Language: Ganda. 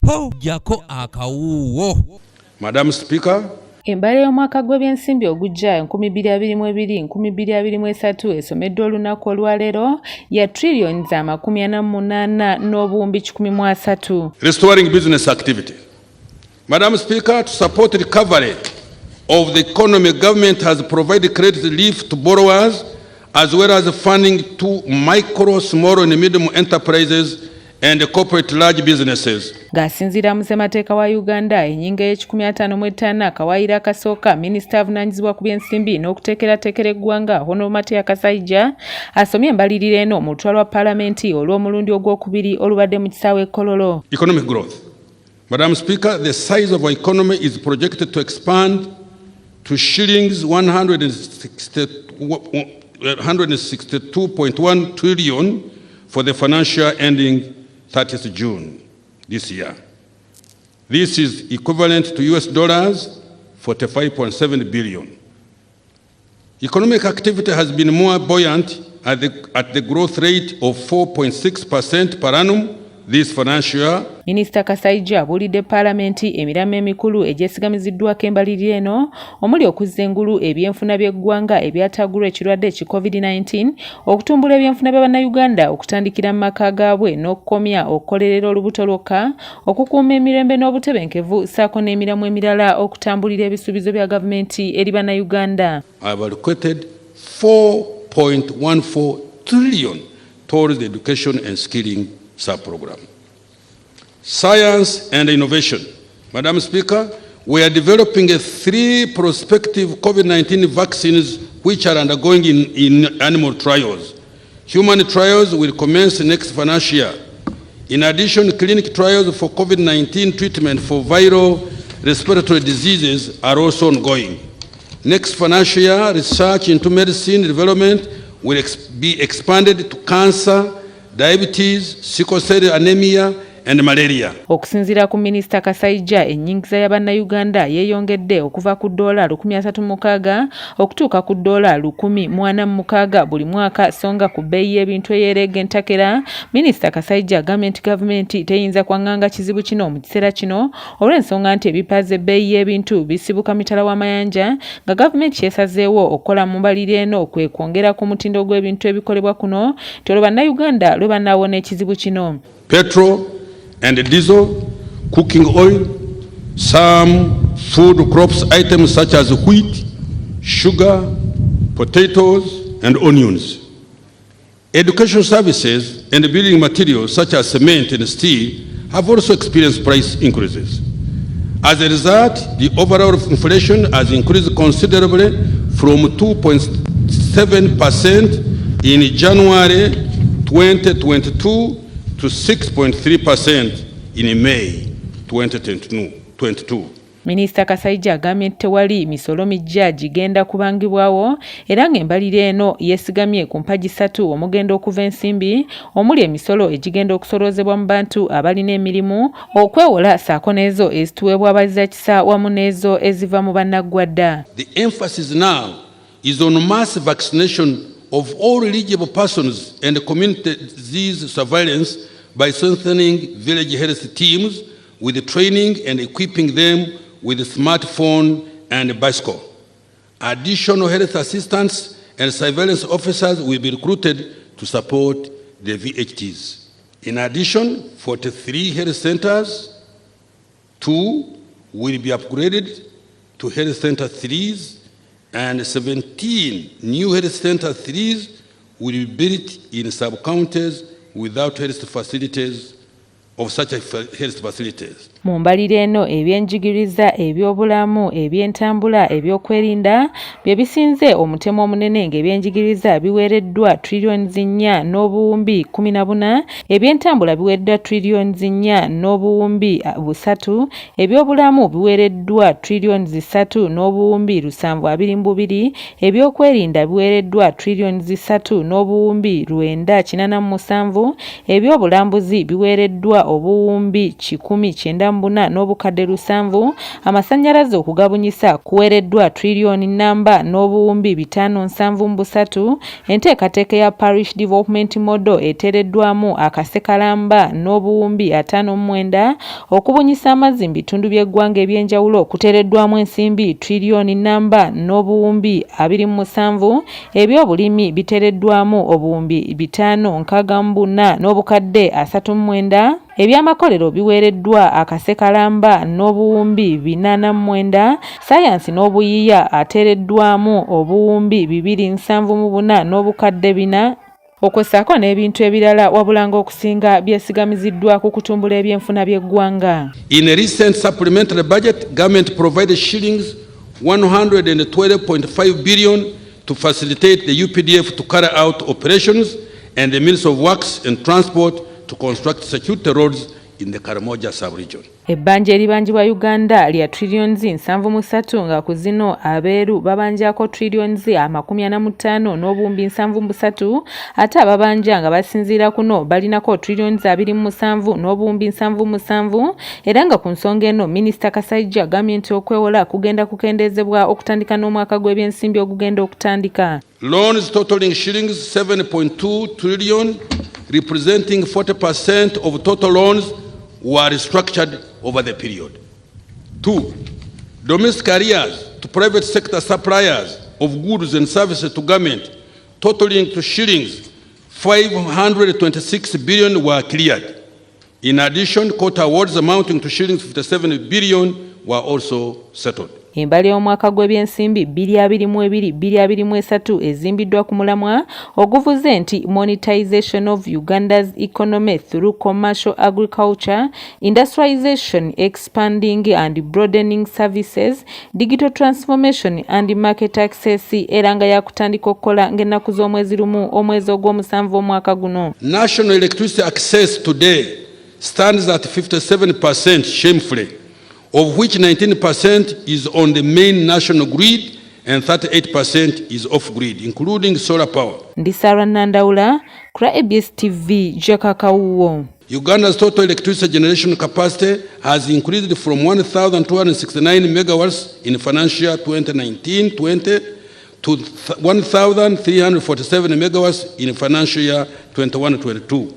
po jako akawuwo. Madam Speaker, Embala y'omwaka gw'ebyensimbi ogujja 2022-2023 esomeddwa olunaku olwaleero ya trillions $48.13. restoring business activity. Madam Speaker, to support recovery of the economy, government has provided credit relief to borrowers as well as funding to micro, small and medium enterprises and corporate large businesses. Ng'asinziira mussemateeka wa Uganda ennyingo y'e-155 Kawaayira Kasooka, minisita avunaanyizibwa ku by'ensimbi n'okuteekerateekera eggwanga Honorable Mateya Kasaija asomye embalirira eno mu lutalo lwa paalamenti olw'omulundi ogwokubiri olubadde mu kisaawe e Kololo. Economic growth. Madam Speaker, the size of our economy is projected to expand to shillings 162.1 trillion for the financial ending 30th June this year. This is equivalent to US dollars 45.7 billion. Economic activity has been more buoyant at the growth rate of 4.6% per annum this financial year. Minisita Kasaija abuulidde paalamenti emiramu emikulu egyesigamiziddwako embalirira eno omuli okuzza engulu ebyenfuna by'eggwanga ebyataggulwa ekirwadde ki COVID-19, okutumbula ebyenfuna bya bannayuganda okutandikira mu maka gaabwe n'okukomya okukolerera olubuto lwokka, okukuuma emirembe n'obutebenkevu ssaako n'emiramu emirala okutambulira ebisuubizo bya gavumenti eri bannayuganda. I have allocated 4.14 trillion towards the education and skilling sub-program. Science and innovation. Madam Speaker, we are developing 3 prospective COVID-19 vaccines which are undergoing in animal trials. Human trials will commence next financial year. In addition, clinical trials for COVID-19 treatment for viral respiratory diseases are also ongoing. Next financial year, research into medicine development will be expanded to cancer, diabetes, sickle cell anemia, and malaria. Okusinziira ku minisita Kasaija, ennyingiza ya bannayuganda yeeyongedde okuva ku $360 okutuuka ku $146 buli mwaka, songa ku bbeeyi y'ebintu eyeeregga entakera. Minisita Kasaija gavumenti teyinza kwanganga kizibu kino mu kiseera kino olw'ensonga nti ebipaaza ebbeeyi y'ebintu bisibuka mitala w'amayanja, nga gavumenti kyesazeewo okukola mu mbalirira eno kwe kwongera ku mutindo gw'ebintu ebikolebwa kuno nti olwo bannayuganda lwe bannaawona ekizibu kino. Petrol and diesel, cooking oil, some food crops items such as wheat, sugar, potatoes, and onions. Education services and building materials such as cement and steel have also experienced price increases. As a result, the overall inflation has increased considerably from 2.7% in January 2022 to 6.3% in May 2022. Minisita Kasaija agambye nti tewali misolo mijja gigenda kubangibwawo era ng'embalirira eno yeesigamye ku mpagi 3 omugenda okuva ensimbi omuli emisolo egigenda okusolozebwa mu bantu abalina emirimu, okwewola ssaako n'ezo ezituweebwa abazzakisa wamu n'ezo eziva mu bannaggwadda. The emphasis now is on mass vaccination of all eligible persons and community disease surveillance by strengthening village health teams with training and equipping them with smartphone and bicycle. Additional health assistants and surveillance officers will be recruited to support the VHTs. In addition, 43 health centers, 2 will be upgraded to health center 3s, and 17 new health center 3s will be built in sub-counties without health facilities of such health facilities. Mu mbalirira eno ebyenjigiriza, ebyobulamu, ebyentambula, ebyokwerinda bye bisinze omutemu omunene ng'ebyenjigiriza biweereddwa trillions 4.14, ebyentambula biweereddwa trillions 4.3, ebyobulamu biweereddwa trillions 3.72, ebyokwerinda biweereddwa trillions 3.987, ebyobulambuzi biweereddwa obuwumbi 194 n'obukadde 700, amasannyalaze okugabunyisa kuweereddwa trillioni namba n'obuwumbi 573, enteekateeka ya Parish Development Model eteereddwamu akasekalamba n'obuwumbi 59, okubunyisa amazzi mu bitundu by'eggwanga eby'enjawulo kuteereddwamu ensimbi trillioni namba n'obuwumbi 27, ebyobulimi biteereddwamu obuwumbi 564 n'obukadde 39, ebyamakolero biweereddwa akasekalamba n'obuwumbi 409, sayansi n'obuyiiya ateereddwamu obuwumbi 274 n'obukadde 4, okwesaako n'ebintu ebirala wabula ng'okusinga byesigamiziddwa ku kutumbula ebyenfuna by'eggwanga. In a recent supplementary budget, government provided shillings 112.5 billion to facilitate the UPDF to carry out operations and the Ministry of Works and Transport to construct security roads in the Karamoja sub-region. Ebbanja eribanjibwa Uganda lya trillions 73 nga ku zino abeeru babanjako trillions 45 n'obuwumbi 73, ate ababanja nga basinziira kuno balinako trillions 27 n'obuwumbi 77, era nga ku nsonga eno Minisita Kasaija agambye nti okwewola kugenda kukendezebwa okutandika n'omwaka gw'ebyensimbi ogugenda okutandika. Loans totaling shillings 7.2 trillion, representing 40% of total loans, were restructured over the period. 2. Domestic arrears to private sector suppliers of goods and services to government, totaling to shillings 526 billion, were cleared. In addition, court awards amounting to shillings 57 billion were also settled. Embali y'omwaka gw'ebyensimbi 2022-2023 ezimbiddwa ku mulamwa oguvuze nti monetization of Uganda's economy through commercial agriculture, industrialization, expanding and broadening services, digital transformation and market access era nga yakutandika okukola ng'ennaku z'omwezi lumu omwezi ogw'omusanvu omwaka guno. National electricity access today stands at 57% shamefully, of which 19% is on the main national grid and 38% is off-grid, including solar power. Ndisara Nandaula, Kra ABS TV, Jakakauwo. Uganda's total electricity generation capacity has increased from 1,269 megawatts in financial 2019-20 to 1,347 megawatts in financial year 21-22.